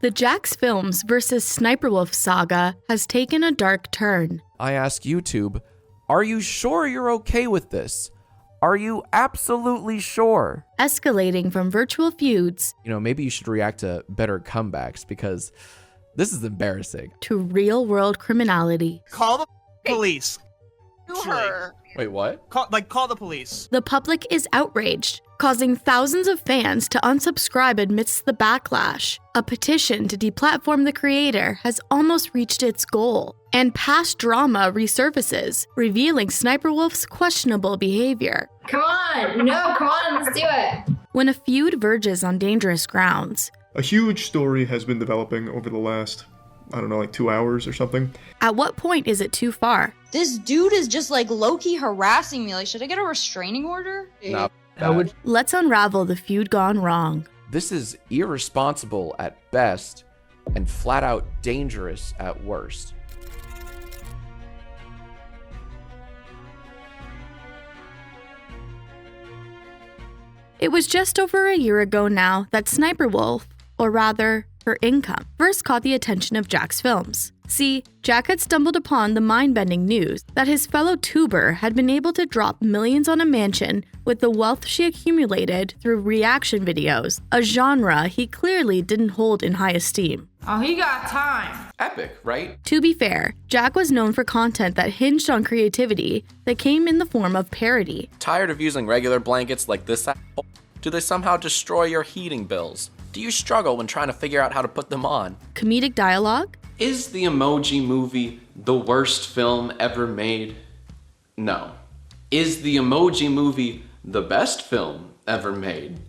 The Jax Films vs. SSSniperWolf saga has taken a dark turn. I ask YouTube, are you sure you're okay with this? Are you absolutely sure? Escalating from virtual feuds, Maybe you should react to better comebacks because this is embarrassing. to real-world criminality. Call the police. Her. Wait, what? Call the police. The public is outraged, causing thousands of fans to unsubscribe amidst the backlash. A petition to deplatform the creator has almost reached its goal, and past drama resurfaces, revealing SSniperWolf's questionable behavior. Come on, let's do it. When a feud verges on dangerous grounds, A huge story has been developing over the last, 2 hours or something. at what point is it too far? This dude is just like low-key harassing me. Like, should I get a restraining order? Not Let's unravel the feud gone wrong. This is irresponsible at best and flat out dangerous at worst. It was just over a year ago now that SSniperWolf, or rather, her income, first caught the attention of Jax Films. See, Jack had stumbled upon the mind-bending news that his fellow tuber had been able to drop millions on a mansion with the wealth she accumulated through reaction videos, a genre he clearly didn't hold in high esteem. Oh, he got time. Epic, right? To be fair, Jack was known for content that hinged on creativity that came in the form of parody. Tired of using regular blankets like this? Do they somehow destroy your heating bills? Do you struggle when trying to figure out how to put them on? Comedic dialogue, Is the Emoji Movie the worst film ever made? No. Is the Emoji Movie the best film ever made?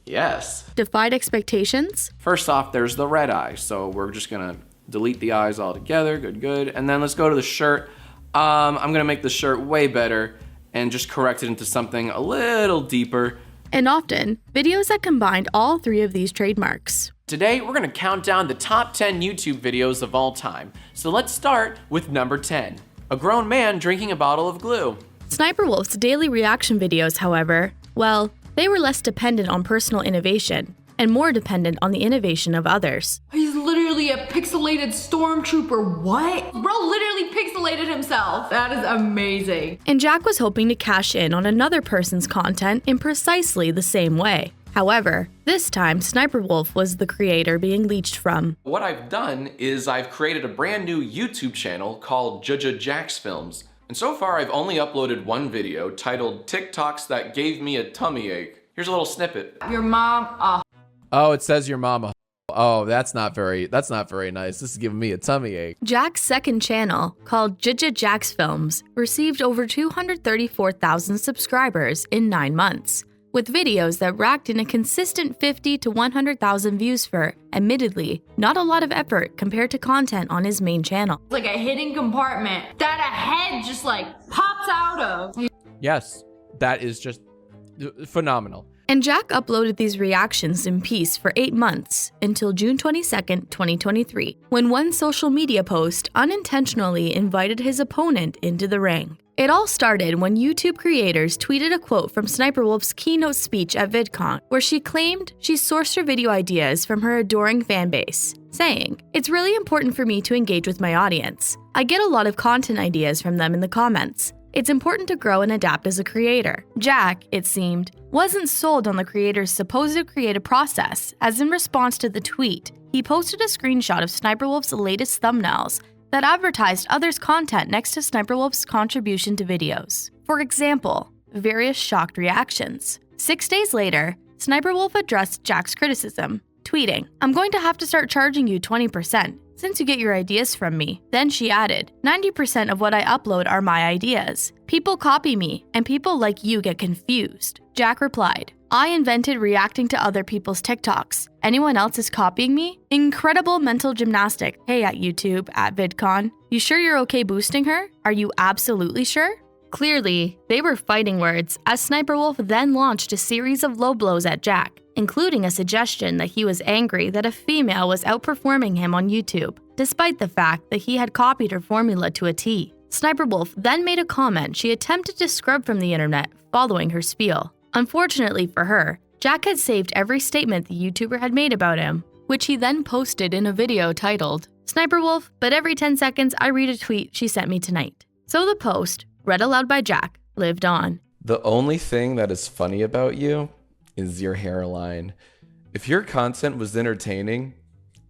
Yes. defied expectations, First off, there's the red eye, so we're just gonna delete the eyes altogether, good. And then let's go to the shirt. I'm gonna make the shirt way better and just correct it into something a little deeper. and often, videos that combined all three of these trademarks. Today, we're gonna count down the top 10 YouTube videos of all time. So let's start with number 10, a grown man drinking a bottle of glue. SSniperWolf's daily reaction videos, however, well, they were less dependent on personal innovation and more dependent on the innovation of others. He's literally a pixelated stormtrooper. What? Bro literally pixelated himself. That is amazing. And Jack was hoping to cash in on another person's content in precisely the same way. However, this time SSniperWolf was the creator being leached from. What I've done is I've created a brand new YouTube channel called Jax Films. And so far I've only uploaded one video titled TikToks That Gave Me a Tummy Ache. Here's a little snippet. Your mom, Oh, it says your mama. Oh, that's not very nice. This is giving me a tummy ache. Jack's second channel, called Jax Films, received over 234,000 subscribers in 9 months, with videos that racked in a consistent 50 to 100,000 views for, admittedly, not a lot of effort compared to content on his main channel. like a hidden compartment that a head just like pops out of. Yes, that is just phenomenal. And Jack uploaded these reactions in peace for 8 months until June 22nd, 2023, when one social media post unintentionally invited his opponent into the ring. It all started when YouTube creators tweeted a quote from SSniperWolf's keynote speech at VidCon, where she claimed she sourced her video ideas from her adoring fanbase, saying, "It's really important for me to engage with my audience. I get a lot of content ideas from them in the comments. It's important to grow and adapt as a creator." Jack, it seemed, wasn't sold on the creator's supposed creative process, as in response to the tweet, he posted a screenshot of SSniperWolf's latest thumbnails that advertised others' content next to SSniperWolf's contribution to videos. For example, various shocked reactions. 6 days later, SSniperWolf addressed Jack's criticism, tweeting, "I'm going to have to start charging you 20%. Since you get your ideas from me." Then she added, 90% of what I upload are my ideas. People copy me, and people like you get confused. Jack replied, "I invented reacting to other people's TikToks. Anyone else is copying me?" Incredible mental gymnastic. Hey at YouTube, at VidCon. You sure you're okay boosting her? Are you absolutely sure? Clearly, they were fighting words, as SSniperWolf then launched a series of low blows at Jack, including a suggestion that he was angry that a female was outperforming him on YouTube, despite the fact that he had copied her formula to a T. SSniperWolf then made a comment she attempted to scrub from the internet following her spiel. Unfortunately for her, Jack had saved every statement the YouTuber had made about him, which he then posted in a video titled, "SniperWolf, but every 10 seconds I read a tweet she sent me tonight." So the post, read aloud by Jack, lived on. The only thing that is funny about you is your hairline. If your content was entertaining,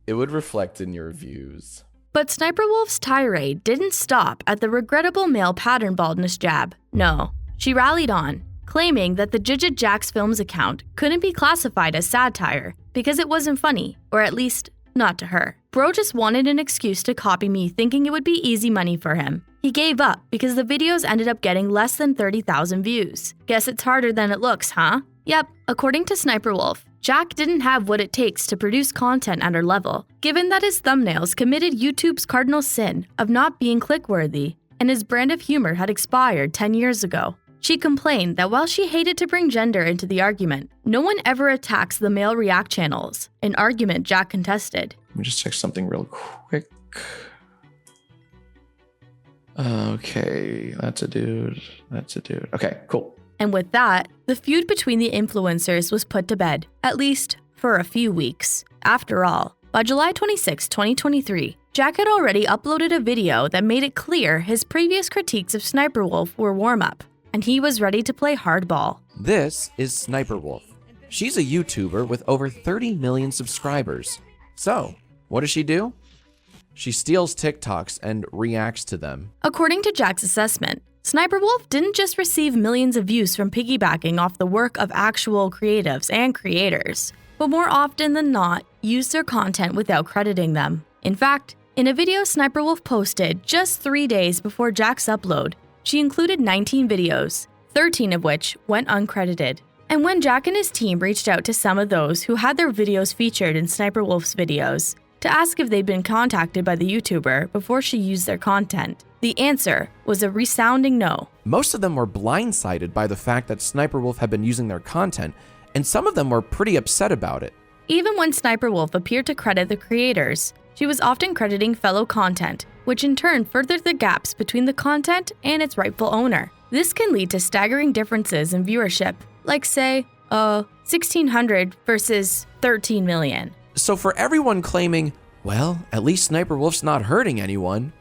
it would reflect in your views. But SniperWolf's tirade didn't stop at the regrettable male pattern baldness jab. No, she rallied on, claiming that the Jijit Jax Films account couldn't be classified as satire because it wasn't funny, or at least not to her. Bro just wanted an excuse to copy me, thinking it would be easy money for him. He gave up because the videos ended up getting less than 30,000 views. Guess it's harder than it looks, huh? Yep, according to SniperWolf, Jack didn't have what it takes to produce content at her level, given that his thumbnails committed YouTube's cardinal sin of not being click-worthy, and his brand of humor had expired 10 years ago. She complained that while she hated to bring gender into the argument, no one ever attacks the male react channels, an argument Jack contested. Let me just check something real quick. Okay, that's a dude. Okay, cool. And with that, the feud between the influencers was put to bed, at least for a few weeks. After all, by July 26, 2023, Jack had already uploaded a video that made it clear his previous critiques of SniperWolf were warm-up, and he was ready to play hardball. This is SniperWolf. She's a YouTuber with over 30 million subscribers. So, what does she do? She steals TikToks and reacts to them. According to Jack's assessment, SniperWolf didn't just receive millions of views from piggybacking off the work of actual creatives and creators, but more often than not, used their content without crediting them. In fact, in a video SniperWolf posted just 3 days before Jack's upload, she included 19 videos, 13 of which went uncredited. And when Jack and his team reached out to some of those who had their videos featured in SniperWolf's videos to ask if they'd been contacted by the YouTuber before she used their content, the answer was a resounding no. Most of them were blindsided by the fact that SniperWolf had been using their content, and some of them were pretty upset about it. Even when SniperWolf appeared to credit the creators, she was often crediting fellow content, which in turn furthered the gaps between the content and its rightful owner. This can lead to staggering differences in viewership, like say, 1,600 versus 13 million. So for everyone claiming, well, at least SniperWolf's not hurting anyone,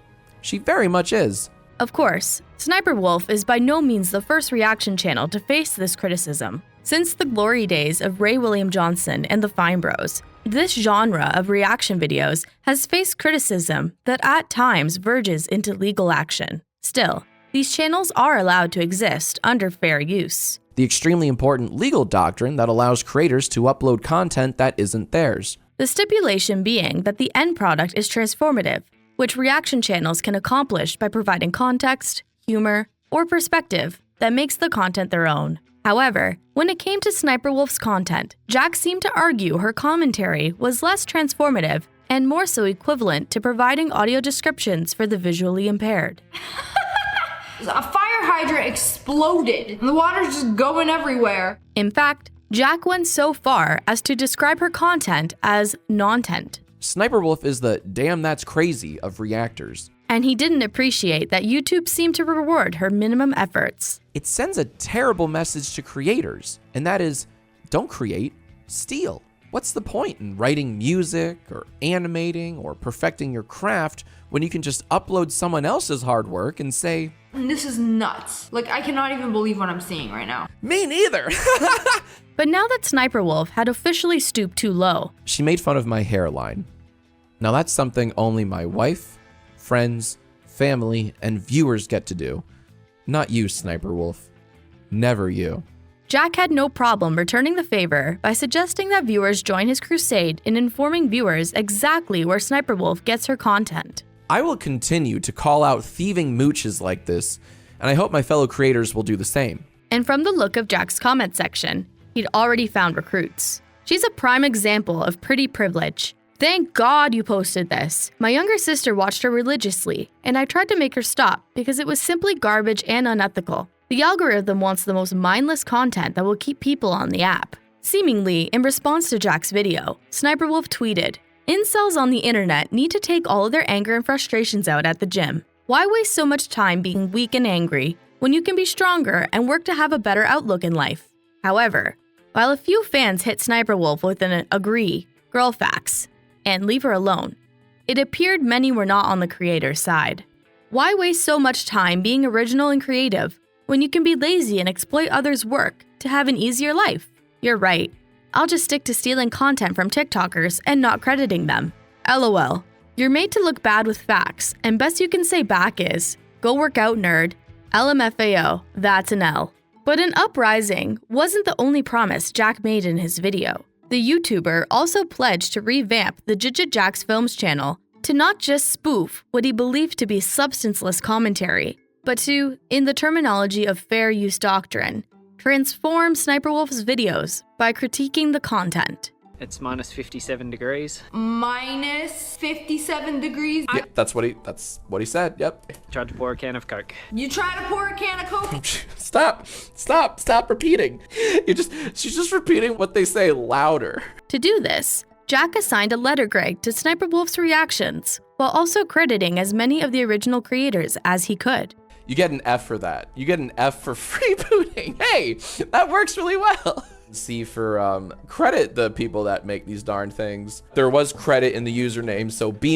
she very much is. Of course, SniperWolf is by no means the first reaction channel to face this criticism. Since the glory days of Ray William Johnson and the Fine Bros, this genre of reaction videos has faced criticism that at times verges into legal action. Still, these channels are allowed to exist under fair use. The extremely important legal doctrine that allows creators to upload content that isn't theirs. The stipulation being that the end product is transformative, which reaction channels can accomplish by providing context, humor, or perspective that makes the content their own. However, when it came to SniperWolf's content, Jack seemed to argue her commentary was less transformative and more so equivalent to providing audio descriptions for the visually impaired. A fire hydrant exploded. The water's just going everywhere. In fact, Jack went so far as to describe her content as non-tent. SniperWolf is the damn that's crazy of reactors. And he didn't appreciate that YouTube seemed to reward her minimum efforts. It sends a terrible message to creators, and that is, don't create, steal. What's the point in writing music or animating or perfecting your craft when you can just upload someone else's hard work and say, This is nuts. Like, I cannot even believe what I'm seeing right now. me neither. But now that SniperWolf had officially stooped too low, She made fun of my hairline. Now that's something only my wife, friends, family, and viewers get to do. Not you, SniperWolf. Never you. Jack had no problem returning the favor by suggesting that viewers join his crusade in informing viewers exactly where SniperWolf gets her content. I will continue to call out thieving mooches like this, and I hope my fellow creators will do the same. And from the look of Jack's comment section, he'd already found recruits. She's a prime example of pretty privilege. Thank God you posted this. My younger sister watched her religiously, and I tried to make her stop because it was simply garbage and unethical. The algorithm wants the most mindless content that will keep people on the app. Seemingly, in response to Jack's video, SniperWolf tweeted, "Incels on the internet need to take all of their anger and frustrations out at the gym. Why waste so much time being weak and angry when you can be stronger and work to have a better outlook in life?" However, while a few fans hit SniperWolf with an agree, girl facts, and leave her alone. It appeared many were not on the creator's side. Why waste so much time being original and creative when you can be lazy and exploit others' work to have an easier life? You're right. I'll just stick to stealing content from TikTokers and not crediting them. LOL. You're made to look bad with facts, and best you can say back is, go work out, nerd. LMFAO, that's an L. But an uprising wasn't the only promise Jack made in his video. The YouTuber also pledged to revamp the Jack's Films channel to not just spoof what he believed to be substanceless commentary, but to, in the terminology of fair use doctrine, transform SSniperWolf's videos by critiquing the content. It's minus 57 degrees. Minus 57 degrees. Yeah, that's what he said. Yep. Tried to pour a can of Coke. You try to pour a can of Coke? Stop repeating. She's just repeating what they say louder. To do this, Jack assigned a letter grade to SSniperWolf's reactions, while also crediting as many of the original creators as he could. You get an F for that. You get an F for freebooting. Hey, that works really well. C for credit the people that make these darn things. There was credit in the username, so B-.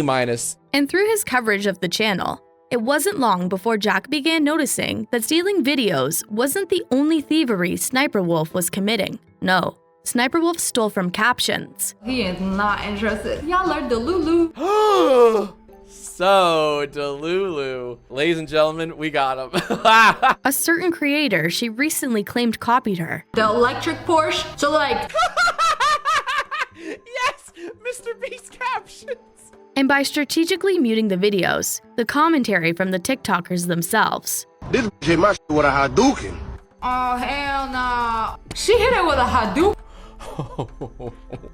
And through his coverage of the channel, it wasn't long before Jack began noticing that stealing videos wasn't the only thievery SSniperWolf was committing. No, SSniperWolf stole from captions. He is not interested. Y'all are Delulu. So, Delulu. Ladies and gentlemen, we got him. A certain creator she recently claimed copied her. The electric Porsche. So like... Yes, Mr. Beast captions. And by strategically muting the videos, the commentary from the TikTokers themselves. This hit my shit with a Hadouken. Oh, hell no. She hit it with a Hadouken.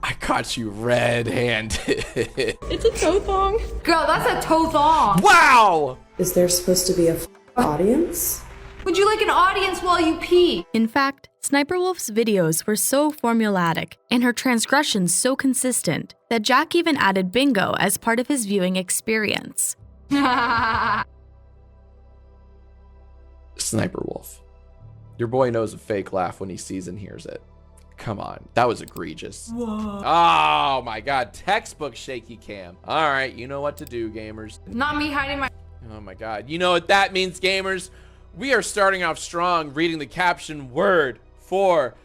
I caught you red-handed. It's a toe thong. Girl, that's a toe thong. Wow! Is there supposed to be a audience? Would you like an audience while you pee? In fact, SSniperWolf's videos were so formulaic and her transgressions so consistent that Jack even added bingo as part of his viewing experience. SSniperWolf. Your boy knows a fake laugh when he sees and hears it. Come on, that was egregious. Whoa. Oh my god, textbook shaky cam. All right, you know what to do, gamers. Not me hiding my... Oh my god, you know what that means, gamers? We are starting off strong, reading the caption word for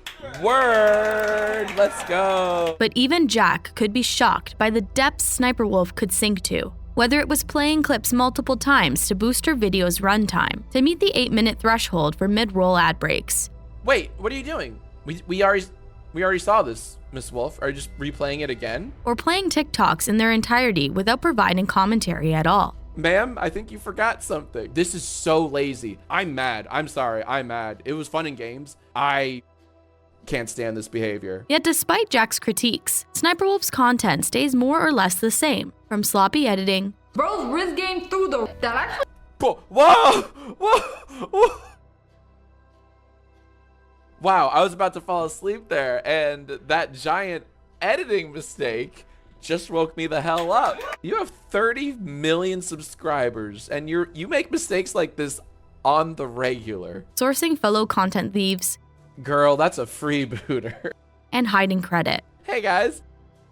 word. Let's go. But even Jack could be shocked by the depths SSniperWolf could sink to. Whether it was playing clips multiple times to boost her video's runtime, to meet the 8-minute threshold for mid-roll ad breaks. Wait, what are you doing? We already saw this, Miss Wolf. Are you just replaying it again? Or playing TikToks in their entirety without providing commentary at all. Ma'am, I think you forgot something. This is so lazy. I'm mad. I'm sorry. I'm mad. It was fun in games. I can't stand this behavior. Yet despite Jack's critiques, SSniperWolf's content stays more or less the same, from sloppy editing. Bro's wrist game through the... That actually... Whoa! Wow, I was about to fall asleep there, and that giant editing mistake just woke me the hell up. You have 30 million subscribers, and you make mistakes like this on the regular. Sourcing fellow content thieves. Girl, that's a freebooter. And hiding credit. Hey guys,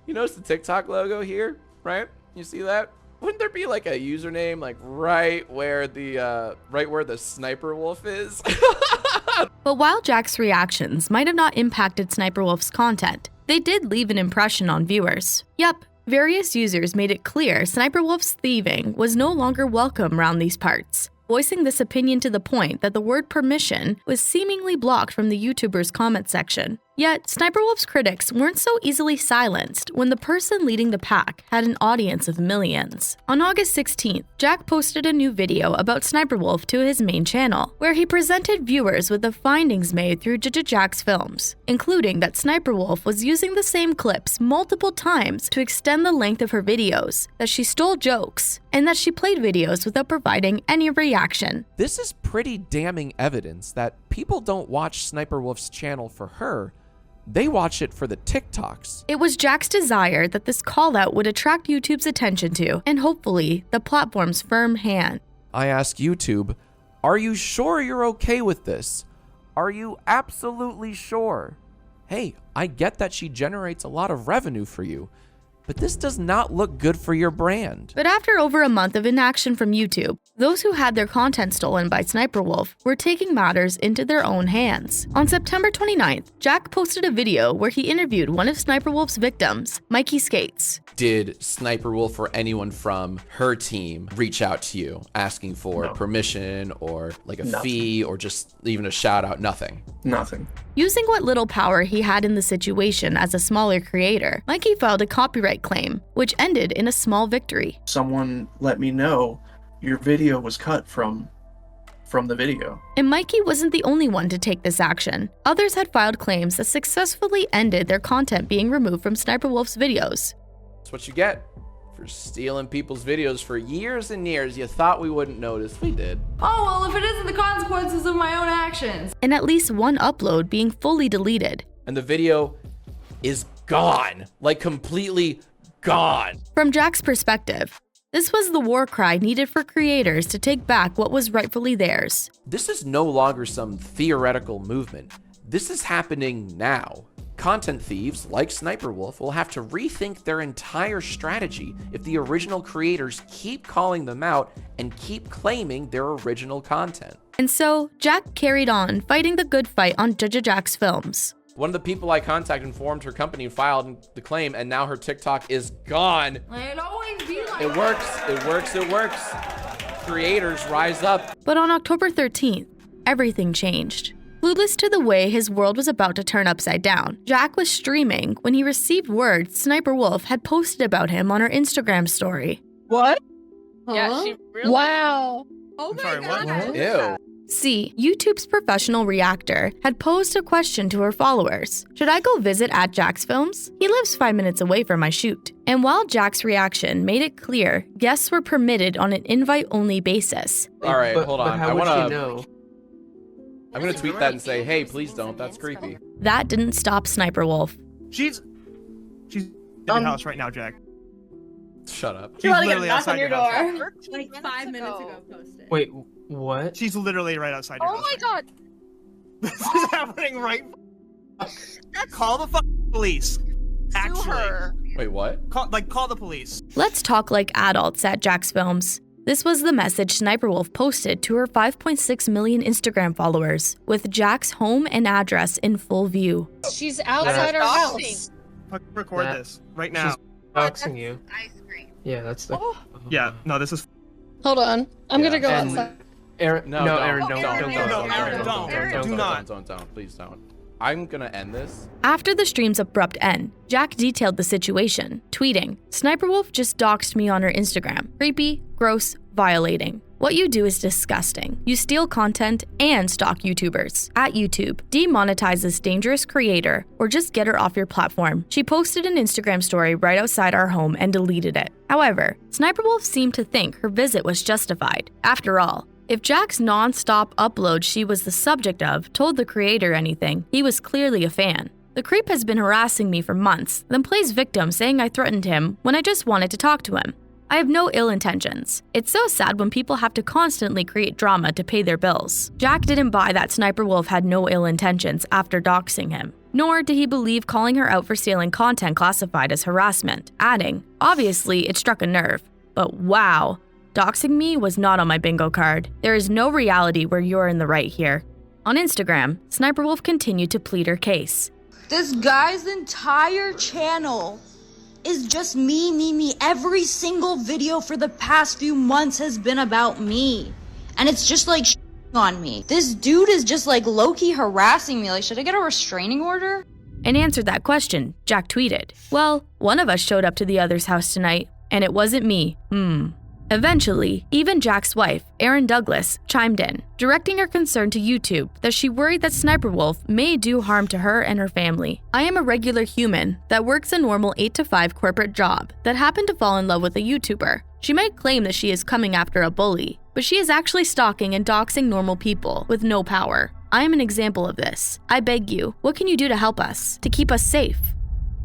you notice the TikTok logo here, right? You see that? Wouldn't there be like a username like right where the SSniperWolf is? But while Jack's reactions might have not impacted SSniperWolf's content, they did leave an impression on viewers. Yup, various users made it clear SSniperWolf's thieving was no longer welcome around these parts, voicing this opinion to the point that the word permission was seemingly blocked from the YouTuber's comment section. Yet, SSniperWolf's critics weren't so easily silenced when the person leading the pack had an audience of millions. On August 16th, Jack posted a new video about SSniperWolf to his main channel, where he presented viewers with the findings made through Jack's Films, including that SSniperWolf was using the same clips multiple times to extend the length of her videos, that she stole jokes, and that she played videos without providing any reaction. This is pretty damning evidence that people don't watch SSniperWolf's channel for her. They watch it for the TikToks. It was Jack's desire that this call-out would attract YouTube's attention to, and hopefully, the platform's firm hand. I ask YouTube, are you sure you're okay with this? Are you absolutely sure? Hey, I get that she generates a lot of revenue for you. but this does not look good for your brand. But after over a month of inaction from YouTube, those who had their content stolen by SSSniperWolf were taking matters into their own hands. On September 29th, Jack posted a video where he interviewed one of SSniperWolf's victims, Mikey Skates. Did SSniperWolf or anyone from her team reach out to you asking for permission or like a fee or just even a shout out? Nothing. Nothing. Using what little power he had in the situation as a smaller creator, Mikey filed a copyright claim, which ended in a small victory. Someone let me know your video was cut from the video. And Mikey wasn't the only one to take this action. Others had filed claims that successfully ended their content being removed from SSniperWolf's videos. That's what you get for stealing people's videos for years and years. You thought we wouldn't notice. We did. Oh, well, if it isn't the consequences of my own actions. And at least one upload being fully deleted. And the video is gone. Like completely gone. From Jack's perspective, this was the war cry needed for creators to take back what was rightfully theirs. This is no longer some theoretical movement. This is happening now. Content thieves like SSniperWolf will have to rethink their entire strategy if the original creators keep calling them out and keep claiming their original content. And so, Jack carried on fighting the good fight on Jack's films. One of the people I contacted informed her company and filed the claim, and now her TikTok is gone. It always be like It works, it works, it works. Creators rise up. But on October 13th, everything changed. Clueless to the way his world was about to turn upside down, Jack was streaming when he received word SSniperWolf had posted about him on her Instagram story. What? Yeah, she really... Wow. Oh my Sorry, god. what? Ew. See, YouTube's professional reactor had posed a question to her followers. Should I go visit at Jack's films? He lives 5 minutes away from my shoot. And while Jack's reaction made it clear guests were permitted on an invite-only basis. All right, But- hold but on. how I would wanna. she know? I'm gonna tweet that and say, hey, please don't. That's creepy. That didn't stop SSniperWolf. She's in your house right now, Jack. Shut up. She's literally outside your house. Like 5 minutes ago posted. Wait, what? She's literally right outside your Oh house. my god. This is happening right. Call the fucking police. Actually, her. Wait, what? call the police. Let's talk like adults at Jack's films. This was the message SSniperWolf posted to her 5.6 million Instagram followers, with Jack's home and address in full view. She's outside our house. Record this right now. Boxing you. Ice cream. Yeah, that's the. Yeah, no, this is. Hold on. I'm gonna go And- outside. Aaron, No, Aaron, don't Aaron, go. do not. Don't. Please don't. I'm gonna end this. After the stream's abrupt end, Jack detailed the situation, tweeting, SSniperWolf just doxed me on her Instagram. Creepy, gross, violating. What you do is disgusting. You steal content and stalk YouTubers. At YouTube, demonetize this dangerous creator or just get her off your platform. She posted an Instagram story right outside our home and deleted it. However, SSniperWolf seemed to think her visit was justified. After all, if Jack's non-stop upload she was the subject of told the creator anything, he was clearly a fan. The creep has been harassing me for months, then plays victim saying I threatened him when I just wanted to talk to him. I have no ill intentions. It's so sad when people have to constantly create drama to pay their bills. Jack didn't buy that SSniperWolf had no ill intentions after doxing him. Nor did he believe calling her out for stealing content classified as harassment, adding, obviously it struck a nerve, but wow. Doxing me was not on my bingo card. There is no reality where you're in the right here. On Instagram, SSniperWolf continued to plead her case. This guy's entire channel is just me. Every single video for the past few months has been about me. And it's just like on me. This dude is just like low-key harassing me. Like, should I get a restraining order? And answered that question, Jack tweeted, well, one of us showed up to the other's house tonight, and it wasn't me. Eventually, even Jack's wife, Erin Douglas, chimed in, directing her concern to YouTube that she worried that SSniperWolf may do harm to her and her family. I am a regular human that works a normal 8-to-5 corporate job that happened to fall in love with a YouTuber. She might claim that she is coming after a bully, but she is actually stalking and doxing normal people with no power. I am an example of this. I beg you, what can you do to help us, to keep us safe?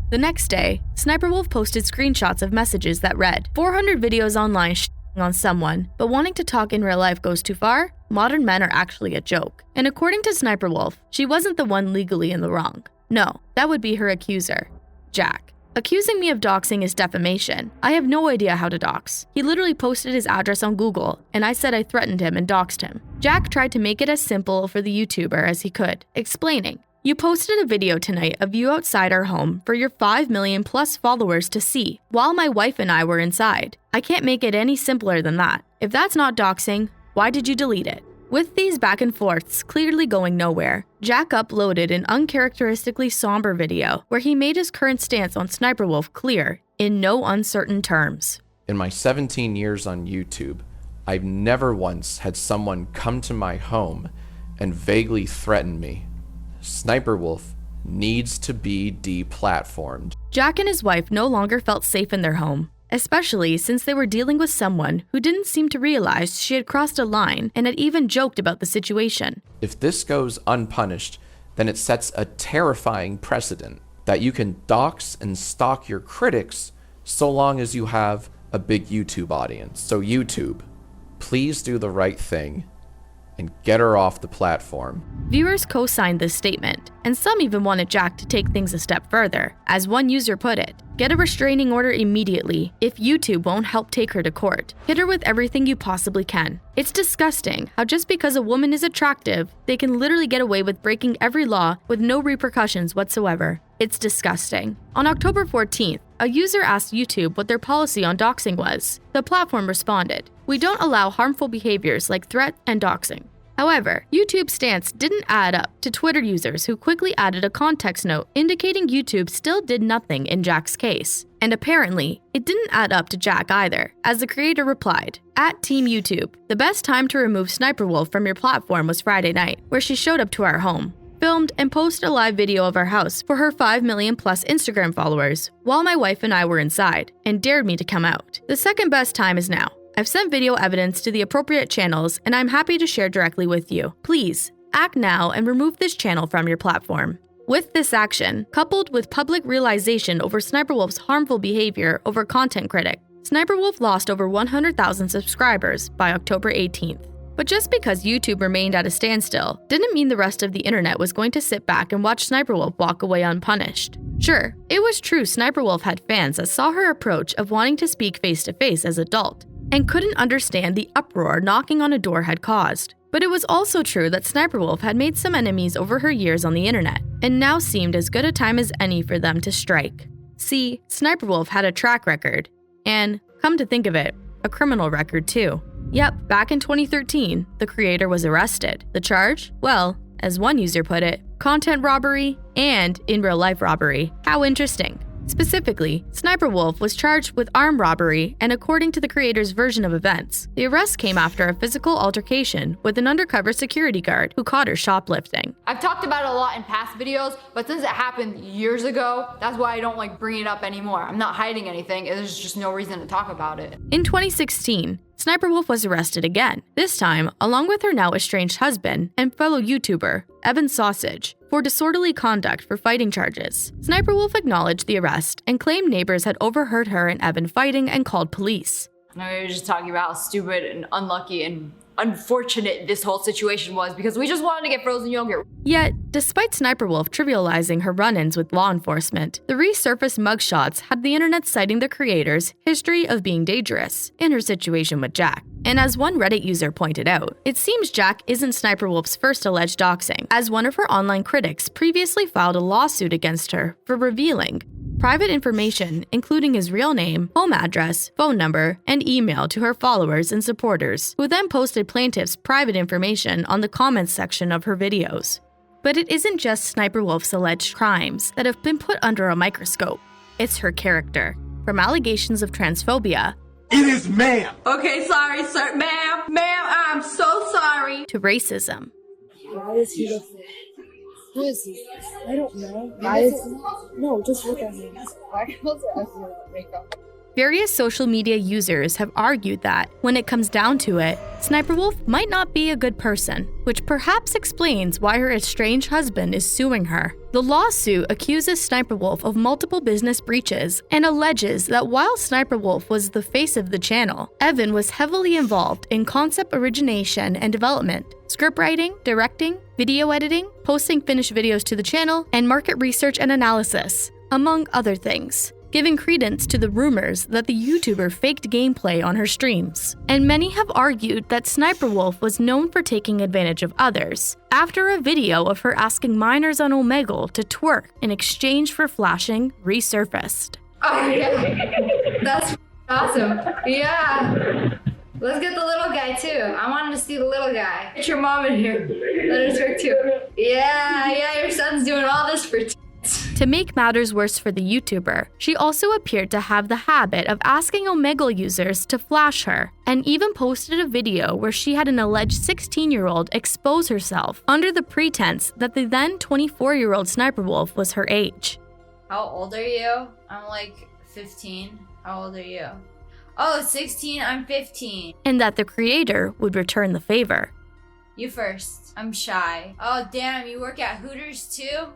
The next day, SSniperWolf posted screenshots of messages that read, 400 videos online on someone, but wanting to talk in real life goes too far? Modern men are actually a joke. And according to SSniperWolf, she wasn't the one legally in the wrong. No, that would be her accuser, Jack. Accusing me of doxing is defamation. I have no idea how to dox. He literally posted his address on Google, and I said I threatened him and doxed him. Jack tried to make it as simple for the YouTuber as he could, explaining, "You posted a video tonight of you outside our home for your 5 million plus followers to see, while my wife and I were inside. I can't make it any simpler than that. If that's not doxing, why did you delete it?" With these back and forths clearly going nowhere, Jack uploaded an uncharacteristically somber video where he made his current stance on SSniperWolf clear in no uncertain terms. In my 17 years on YouTube, I've never once had someone come to my home and vaguely threaten me. SSniperWolf needs to be deplatformed. Jack and his wife no longer felt safe in their home, especially since they were dealing with someone who didn't seem to realize she had crossed a line and had even joked about the situation. If this goes unpunished, then it sets a terrifying precedent that you can dox and stalk your critics so long as you have a big YouTube audience. So YouTube, please do the right thing and get her off the platform. Viewers co-signed this statement, and some even wanted Jack to take things a step further. As one user put it, "Get a restraining order immediately if YouTube won't help take her to court. Hit her with everything you possibly can." It's disgusting how just because a woman is attractive, they can literally get away with breaking every law with no repercussions whatsoever. It's disgusting. On October 14th, a user asked YouTube what their policy on doxing was. The platform responded, "We don't allow harmful behaviors like threat and doxing." However, YouTube's stance didn't add up to Twitter users who quickly added a context note indicating YouTube still did nothing in Jack's case. And apparently, it didn't add up to Jack either, as the creator replied, "At Team YouTube, the best time to remove SSniperWolf from your platform was Friday night, where she showed up to our home, filmed and posted a live video of our house for her 5 million plus Instagram followers, while my wife and I were inside, and dared me to come out. The second best time is now. I've sent video evidence to the appropriate channels, and I'm happy to share directly with you. Please, act now and remove this channel from your platform." With this action, coupled with public realization over SSniperWolf's harmful behavior over content critic, SSniperWolf lost over 100,000 subscribers by October 18th. But just because YouTube remained at a standstill didn't mean the rest of the internet was going to sit back and watch SSniperWolf walk away unpunished. Sure, it was true SSniperWolf had fans that saw her approach of wanting to speak face-to-face as adult, and couldn't understand the uproar knocking on a door had caused. But it was also true that SSniperWolf had made some enemies over her years on the internet, and now seemed as good a time as any for them to strike. See, SSniperWolf had a track record, and, come to think of it, a criminal record too. Yep, back in 2013, the creator was arrested. The charge? Well, as one user put it, content robbery and in real life robbery. How interesting. Specifically, SSniperWolf was charged with armed robbery, and according to the creator's version of events, the arrest came after a physical altercation with an undercover security guard who caught her shoplifting. I've talked about it a lot in past videos, but since it happened years ago, that's why I don't bring it up anymore. I'm not hiding anything, there's just no reason to talk about it. In 2016, SSniperWolf was arrested again, this time along with her now estranged husband and fellow YouTuber, Evan Sausage, for disorderly conduct for fighting charges. SSniperWolf acknowledged the arrest and claimed neighbors had overheard her and Evan fighting and called police. We were just talking about how stupid and unlucky and unfortunate this whole situation was because we just wanted to get frozen yogurt. Yet, despite SSniperWolf trivializing her run-ins with law enforcement, the resurfaced mugshots had the internet citing the creator's history of being dangerous in her situation with Jack. And as one Reddit user pointed out, it seems Jack isn't SSniperWolf's first alleged doxing, as one of her online critics previously filed a lawsuit against her for revealing private information, including his real name, home address, phone number, and email to her followers and supporters, who then posted plaintiff's private information on the comments section of her videos. But it isn't just SSniperWolf's alleged crimes that have been put under a microscope. It's her character. From allegations of transphobia, It is ma'am. Okay, sorry, sir. Ma'am, I'm so sorry. to racism. Why is he the Who is he? I don't know. Why is No, just look at him. Why girls are ugly with makeup? Various social media users have argued that, when it comes down to it, SSniperWolf might not be a good person, which perhaps explains why her estranged husband is suing her. The lawsuit accuses SSniperWolf of multiple business breaches and alleges that while SSniperWolf was the face of the channel, Evan was heavily involved in concept origination and development, scriptwriting, directing, video editing, posting finished videos to the channel, and market research and analysis, among other things. giving credence to the rumors that the YouTuber faked gameplay on her streams. And many have argued that SSSniperWolf was known for taking advantage of others, after a video of her asking minors on Omegle to twerk in exchange for flashing resurfaced. Oh yeah, that's awesome. Yeah. Let's get the little guy too. I wanted to see the little guy. Get your mom in here. Let her twerk too. Yeah, your son's doing all this for To make matters worse for the YouTuber, she also appeared to have the habit of asking Omegle users to flash her, and even posted a video where she had an alleged 16-year-old expose herself under the pretense that the then 24-year-old SSSniperWolf was her age. How old are you? I'm like 15. How old are you? Oh, 16, I'm 15. And that the creator would return the favor. You first. I'm shy. Oh, damn, you work at Hooters too?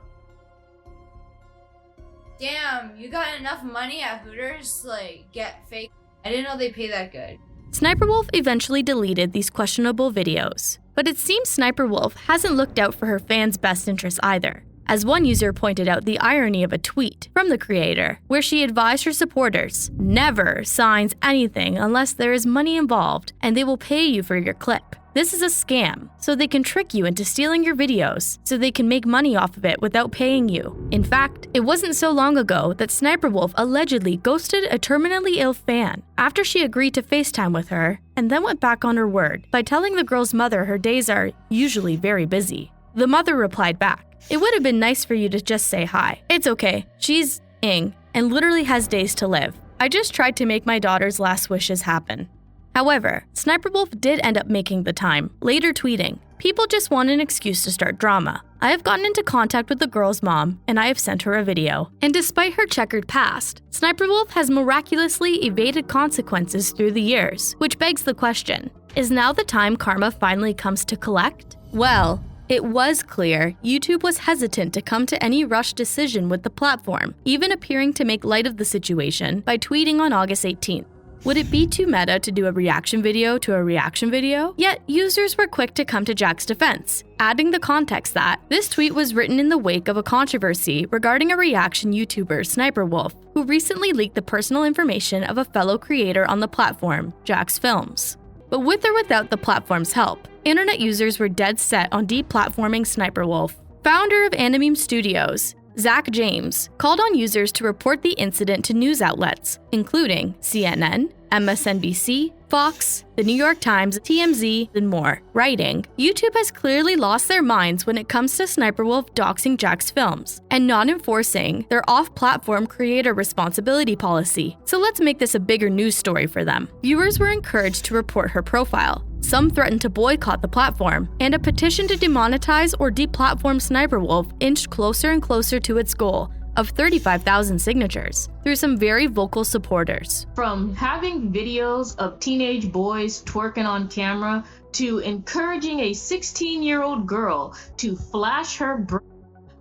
Damn, you got enough money at Hooters to, like, get fake? I didn't know they pay that good. SSniperWolf eventually deleted these questionable videos, but it seems SSniperWolf hasn't looked out for her fans' best interests either, as one user pointed out the irony of a tweet from the creator, where she advised her supporters, never signs anything unless there is money involved and they will pay you for your clip. This is a scam, so they can trick you into stealing your videos, so they can make money off of it without paying you. In fact, it wasn't so long ago that SSniperWolf allegedly ghosted a terminally ill fan after she agreed to FaceTime with her and then went back on her word by telling the girl's mother her days are usually very busy. The mother replied back, "It would have been nice for you to just say hi. It's okay. She's ing and literally has days to live. I just tried to make my daughter's last wishes happen." However, SSniperWolf did end up making the time, later tweeting, "People just want an excuse to start drama. I have gotten into contact with the girl's mom, and I have sent her a video." And despite her checkered past, SSniperWolf has miraculously evaded consequences through the years, which begs the question, is now the time karma finally comes to collect? Well, it was clear YouTube was hesitant to come to any rushed decision with the platform, even appearing to make light of the situation by tweeting on August 18th. Would it be too meta to do a reaction video to a reaction video? Yet, users were quick to come to Jack's defense, adding the context that this tweet was written in the wake of a controversy regarding a reaction YouTuber, SSniperWolf, who recently leaked the personal information of a fellow creator on the platform, Jack's Films. But with or without the platform's help, internet users were dead set on deplatforming SSniperWolf. Founder of Animeme Studios, Zach James, called on users to report the incident to news outlets, including CNN, MSNBC, Fox, the New York Times, TMZ, and more, writing, "YouTube has clearly lost their minds when it comes to SSniperWolf doxing Jack's Films and not enforcing their off-platform creator responsibility policy. So let's make this a bigger news story for them." Viewers were encouraged to report her profile. Some threatened to boycott the platform, and a petition to demonetize or deplatform SSniperWolf inched closer and closer to its goal of 35,000 signatures through some very vocal supporters. From having videos of teenage boys twerking on camera to encouraging a 16-year-old girl to flash her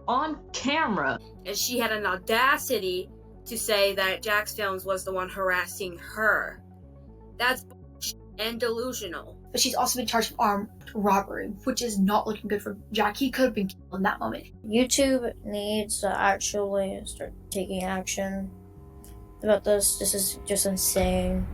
on camera. And she had an audacity to say that Jack's Films was the one harassing her. That's and delusional. But she's also been charged with armed robbery, which is not looking good for Jack. He could have been killed in that moment. YouTube needs to actually start taking action about this. This is just insane.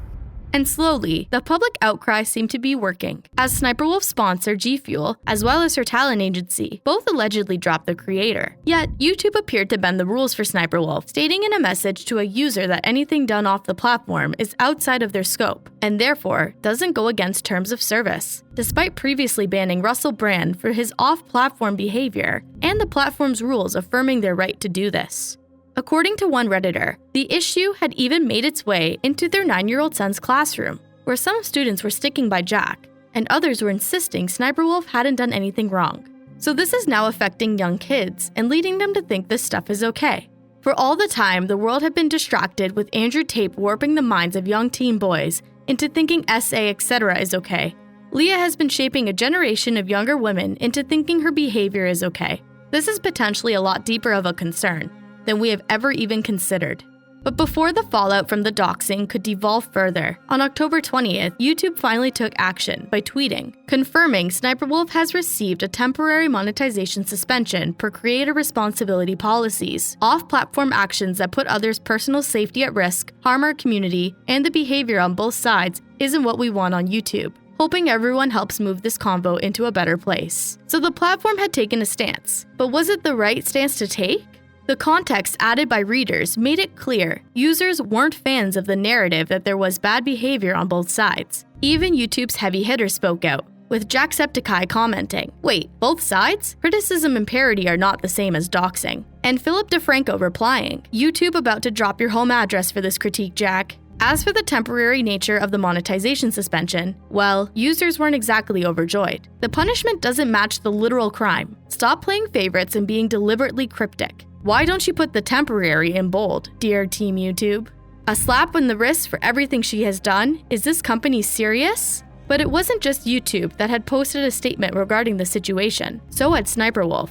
And slowly, the public outcry seemed to be working, as SSniperWolf sponsor G Fuel, as well as her talent agency, both allegedly dropped the creator. Yet, YouTube appeared to bend the rules for SSniperWolf, stating in a message to a user that anything done off the platform is outside of their scope, and therefore doesn't go against terms of service. Despite previously banning Russell Brand for his off-platform behavior, and the platform's rules affirming their right to do this. According to one Redditor, the issue had even made its way into their 9-year-old son's classroom, where some students were sticking by Jack, and others were insisting SSniperWolf hadn't done anything wrong. So this is now affecting young kids and leading them to think this stuff is okay. For all the time, the world had been distracted with Andrew Tate warping the minds of young teen boys into thinking SA etc. is okay. Leah has been shaping a generation of younger women into thinking her behavior is okay. This is potentially a lot deeper of a concern than we have ever even considered. But before the fallout from the doxing could devolve further, on October 20th, YouTube finally took action by tweeting, confirming SniperWolf has received a temporary monetization suspension per creator responsibility policies. Off-platform actions that put others' personal safety at risk, harm our community, and the behavior on both sides isn't what we want on YouTube. Hoping everyone helps move this convo into a better place. So the platform had taken a stance, but was it the right stance to take? The context added by readers made it clear users weren't fans of the narrative that there was bad behavior on both sides. Even YouTube's heavy hitters spoke out, with Jacksepticeye commenting, "Wait, both sides? Criticism and parody are not the same as doxing." And Philip DeFranco replying, "YouTube about to drop your home address for this critique, Jack." As for the temporary nature of the monetization suspension, well, users weren't exactly overjoyed. The punishment doesn't match the literal crime. Stop playing favorites and being deliberately cryptic. Why don't you put the temporary in bold, dear Team YouTube? A slap in the wrist for everything she has done? Is this company serious? But it wasn't just YouTube that had posted a statement regarding the situation. So had SniperWolf.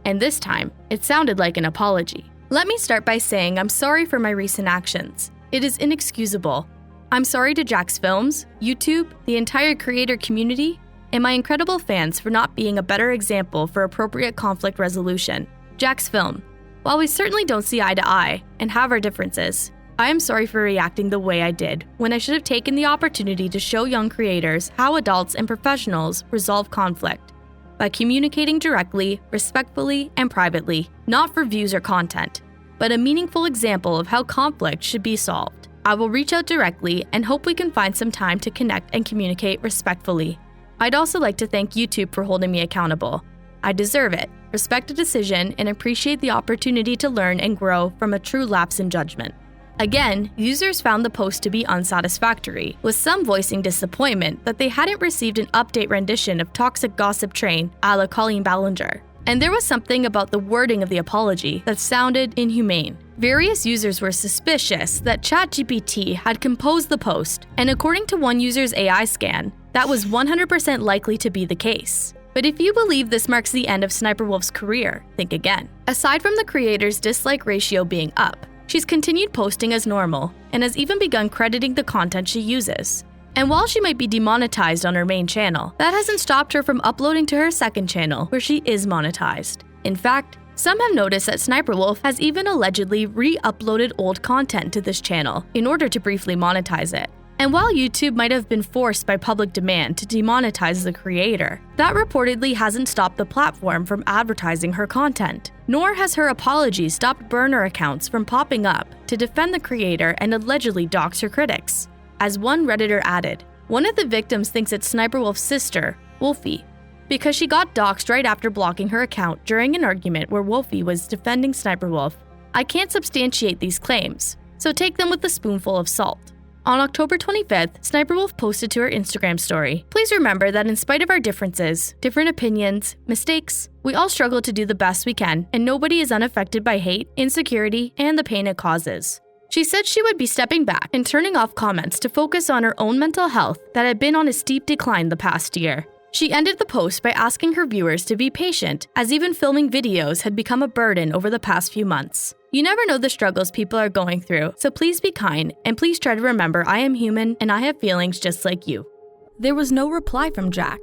And this time, it sounded like an apology. Let me start by saying I'm sorry for my recent actions. It is inexcusable. I'm sorry to Jack's Films, YouTube, the entire creator community, and my incredible fans for not being a better example for appropriate conflict resolution. Jack's Film. While we certainly don't see eye to eye and have our differences, I am sorry for reacting the way I did when I should have taken the opportunity to show young creators how adults and professionals resolve conflict by communicating directly, respectfully, and privately, not for views or content, but a meaningful example of how conflict should be solved. I will reach out directly and hope we can find some time to connect and communicate respectfully. I'd also like to thank YouTube for holding me accountable. I deserve it, respect the decision, and appreciate the opportunity to learn and grow from a true lapse in judgment. Again, users found the post to be unsatisfactory, with some voicing disappointment that they hadn't received an update rendition of Toxic Gossip Train a la Colleen Ballinger. And there was something about the wording of the apology that sounded inhumane. Various users were suspicious that ChatGPT had composed the post, and according to one user's AI scan, that was 100% likely to be the case. But if you believe this marks the end of SniperWolf's career, think again. Aside from the creator's dislike ratio being up, she's continued posting as normal and has even begun crediting the content she uses. And while she might be demonetized on her main channel, that hasn't stopped her from uploading to her second channel where she is monetized. In fact, some have noticed that SniperWolf has even allegedly re-uploaded old content to this channel in order to briefly monetize it. And while YouTube might have been forced by public demand to demonetize the creator, that reportedly hasn't stopped the platform from advertising her content. Nor has her apology stopped burner accounts from popping up to defend the creator and allegedly dox her critics. As one Redditor added, one of the victims thinks it's SniperWolf's sister, Wolfie, because she got doxed right after blocking her account during an argument where Wolfie was defending SniperWolf. I can't substantiate these claims, so take them with a spoonful of salt. On October 25th, SniperWolf posted to her Instagram story, "Please remember that in spite of our differences, different opinions, mistakes, we all struggle to do the best we can, and nobody is unaffected by hate, insecurity, and the pain it causes." She said she would be stepping back and turning off comments to focus on her own mental health that had been on a steep decline the past year. She ended the post by asking her viewers to be patient, as even filming videos had become a burden over the past few months. You never know the struggles people are going through, so please be kind, and please try to remember I am human and I have feelings just like you. There was no reply from Jack.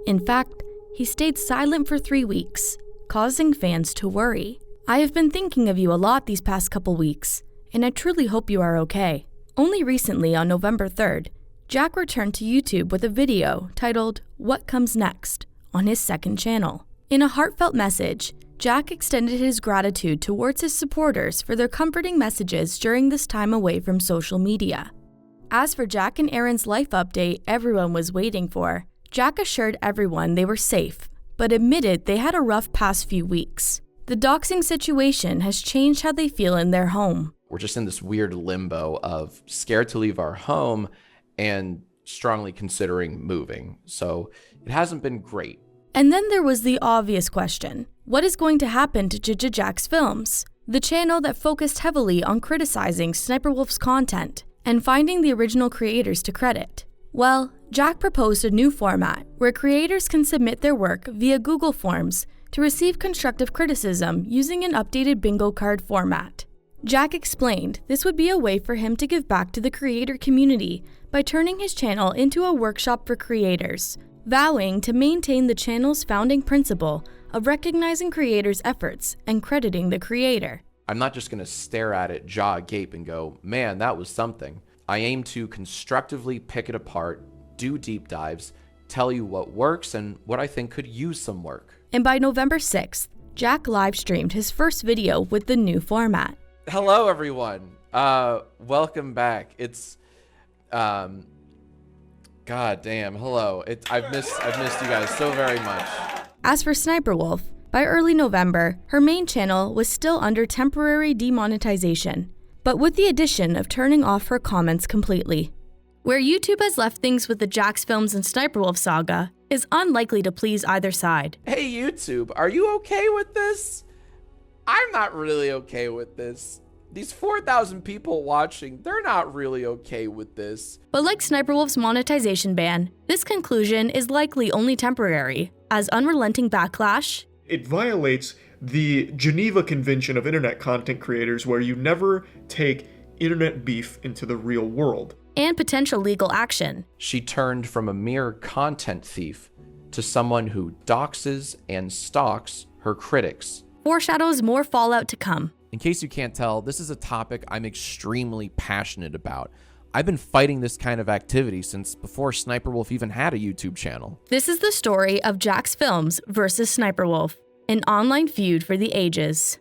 In fact, he stayed silent for 3 weeks, causing fans to worry. I have been thinking of you a lot these past couple weeks, and I truly hope you are okay. Only recently, on November 3rd, Jack returned to YouTube with a video titled, "What Comes Next?" on his second channel. In a heartfelt message, Jack extended his gratitude towards his supporters for their comforting messages during this time away from social media. As for Jack and Aaron's life update everyone was waiting for, Jack assured everyone they were safe, but admitted they had a rough past few weeks. The doxing situation has changed how they feel in their home. We're just in this weird limbo of scared to leave our home and strongly considering moving. So it hasn't been great. And then there was the obvious question. What is going to happen to Jack's Films? The channel that focused heavily on criticizing SniperWolf's content and finding the original creators to credit. Well, Jack proposed a new format where creators can submit their work via Google Forms to receive constructive criticism using an updated bingo card format. Jack explained this would be a way for him to give back to the creator community by turning his channel into a workshop for creators, vowing to maintain the channel's founding principle of recognizing creators' efforts and crediting the creator. I'm not just going to stare at it jaw agape and go, man, that was something. I aim to constructively pick it apart, do deep dives, tell you what works and what I think could use some work. And by November 6th, Jack live streamed his first video with the new format. Hello, everyone. Welcome back. It's, God damn. Hello. I've missed you guys so very much. As for SSniperWolf, by early November, her main channel was still under temporary demonetization, but with the addition of turning off her comments completely. Where YouTube has left things with the Jax Films and SSniperWolf saga is unlikely to please either side. Hey, YouTube, are you okay with this? I'm not really okay with this. These 4,000 people watching, they're not really okay with this. But like SSniperWolf's monetization ban, this conclusion is likely only temporary, as unrelenting backlash. It violates the Geneva Convention of Internet Content Creators, where you never take internet beef into the real world. And potential legal action. She turned from a mere content thief to someone who doxes and stalks her critics. Foreshadows more fallout to come. In case you can't tell, this is a topic I'm extremely passionate about. I've been fighting this kind of activity since before SSniperWolf even had a YouTube channel. This is the story of Jax Films versus SSniperWolf, an online feud for the ages.